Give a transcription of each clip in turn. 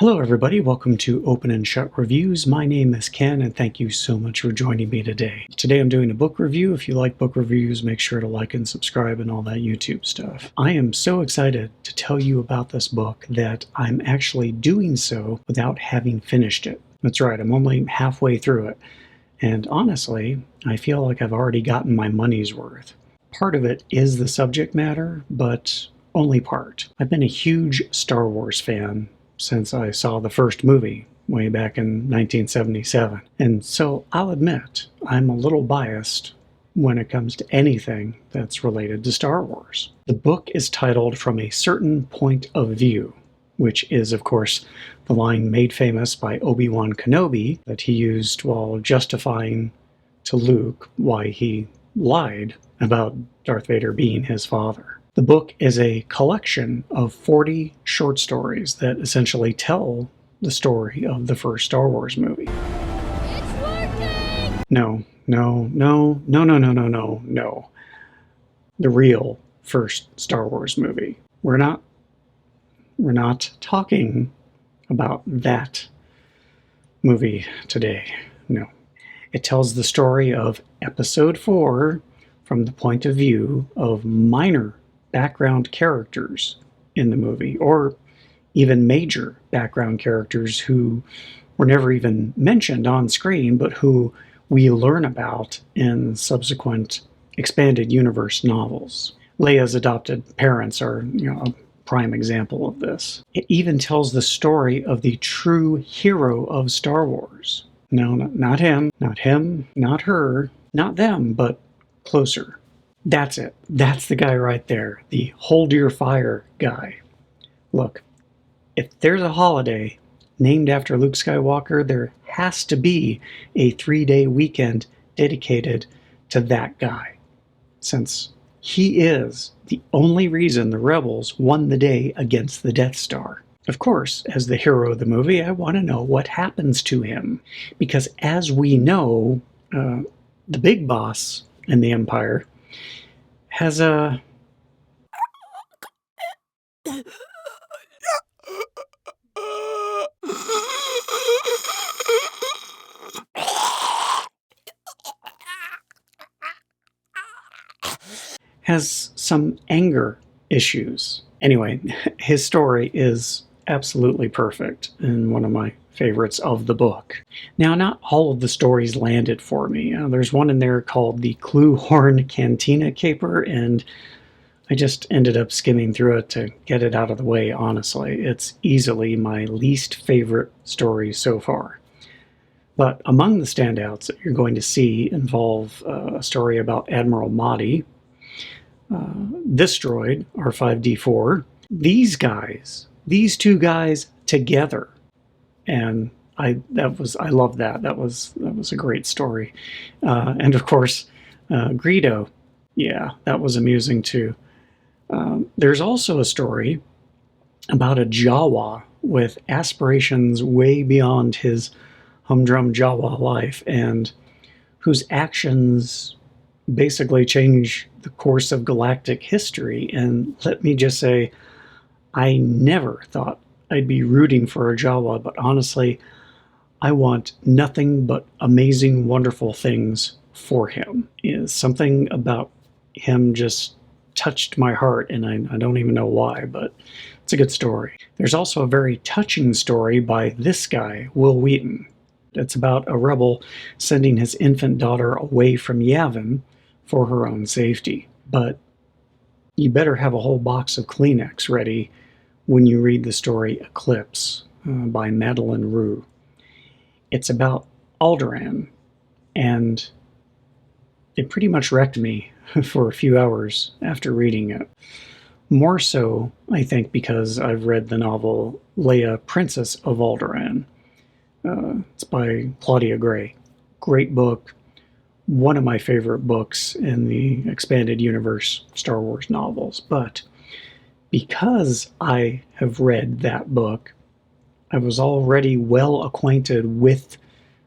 Hello everybody, welcome to Open and Shut Reviews. My name is Ken and thank you so much for joining me today. Today I'm doing a book review. If you like book reviews, make sure to like and subscribe and all that YouTube stuff. I am so excited to tell you about this book that I'm actually doing so without having finished it. That's right, I'm only halfway through it. And honestly, I feel like I've already gotten my money's worth. Part of it is the subject matter, but only part. I've been a huge Star Wars fan since I saw the first movie way back in 1977. And so I'll admit, I'm a little biased when it comes to anything that's related to Star Wars. The book is titled From a Certain Point of View, which is, of course, the line made famous by Obi-Wan Kenobi that he used while justifying to Luke why he lied about Darth Vader being his father. The book is a collection of 40 short stories that essentially tell the story of the first Star Wars movie. It's working! No. The real first Star Wars movie. We're not talking about that movie today. No. It tells the story of Episode 4 from the point of view of minor background characters in the movie, or even major background characters who were never even mentioned on screen, but who we learn about in subsequent expanded universe novels. Leia's adopted parents are, a prime example of this. It even tells the story of the true hero of Star Wars. No, not him, not her, not them, but closer. That's it. That's the guy right there. The hold your fire guy. Look, if there's a holiday named after Luke Skywalker, there has to be a 3-day weekend dedicated to that guy, since he is the only reason the rebels won the day against the Death Star. Of course, as the hero of the movie, I want to know what happens to him, because as we know, the big boss in the Empire has some anger issues. Anyway, his story is absolutely perfect and one of my favorites of the book. Now, not all of the stories landed for me. There's one in there called the Cluehorn Cantina Caper, and I just ended up skimming through it to get it out of the way, honestly. It's easily my least favorite story so far. But among the standouts that you're going to see involve a story about Admiral Mahdi, this droid, R5-D4, these two guys together. And I love that. That was a great story. And of course, Greedo, yeah, that was amusing too. There's also a story about a Jawa with aspirations way beyond his humdrum Jawa life, and whose actions basically change the course of galactic history. And let me just say, I never thought I'd be rooting for a Jawa, but honestly, I want nothing but amazing, wonderful things for him. Something about him just touched my heart, and I don't even know why, but it's a good story. There's also a very touching story by this guy, Will Wheaton. It's about a rebel sending his infant daughter away from Yavin for her own safety. But you better have a whole box of Kleenex ready when you read the story Eclipse by Madeleine Roux. It's about Alderaan, and it pretty much wrecked me for a few hours after reading it. More so, I think, because I've read the novel Leia, Princess of Alderaan. It's by Claudia Gray. Great book. One of my favorite books in the expanded universe Star Wars novels. But because I have read that book, I was already well acquainted with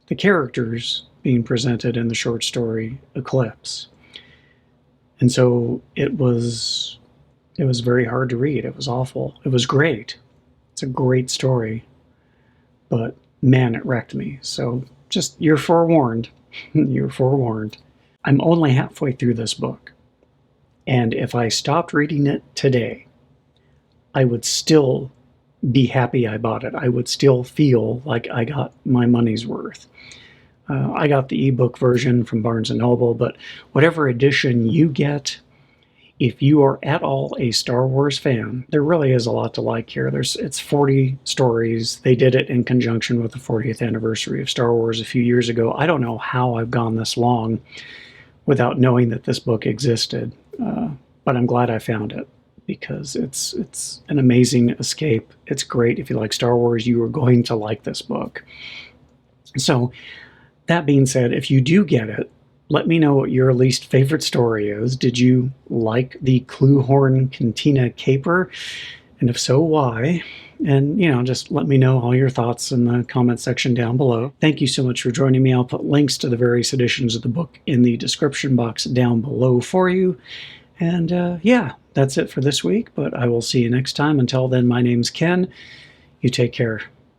the characters being presented in the short story Eclipse. And so it was very hard to read. It was awful. It was great. It's a great story. but man, it wrecked me. So just, you're forewarned. You're forewarned. I'm only halfway through this book. And if I stopped reading it today, I would still be happy I bought it. I would still feel like I got my money's worth. I got the ebook version from Barnes & Noble, but whatever edition you get, if you are at all a Star Wars fan, there really is a lot to like here. It's 40 stories. They did it in conjunction with the 40th anniversary of Star Wars a few years ago. I don't know how I've gone this long without knowing that this book existed, but I'm glad I found it, because it's an amazing escape. It's great. If you like Star Wars, you are going to like this book. So that being said, if you do get it, let me know what your least favorite story is. Did you like the Cluehorn Cantina caper? And if so, why? And, just let me know all your thoughts in the comment section down below. Thank you so much for joining me. I'll put links to the various editions of the book in the description box down below for you. And yeah, that's it for this week, but I will see you next time. Until then, my name's Ken. You take care.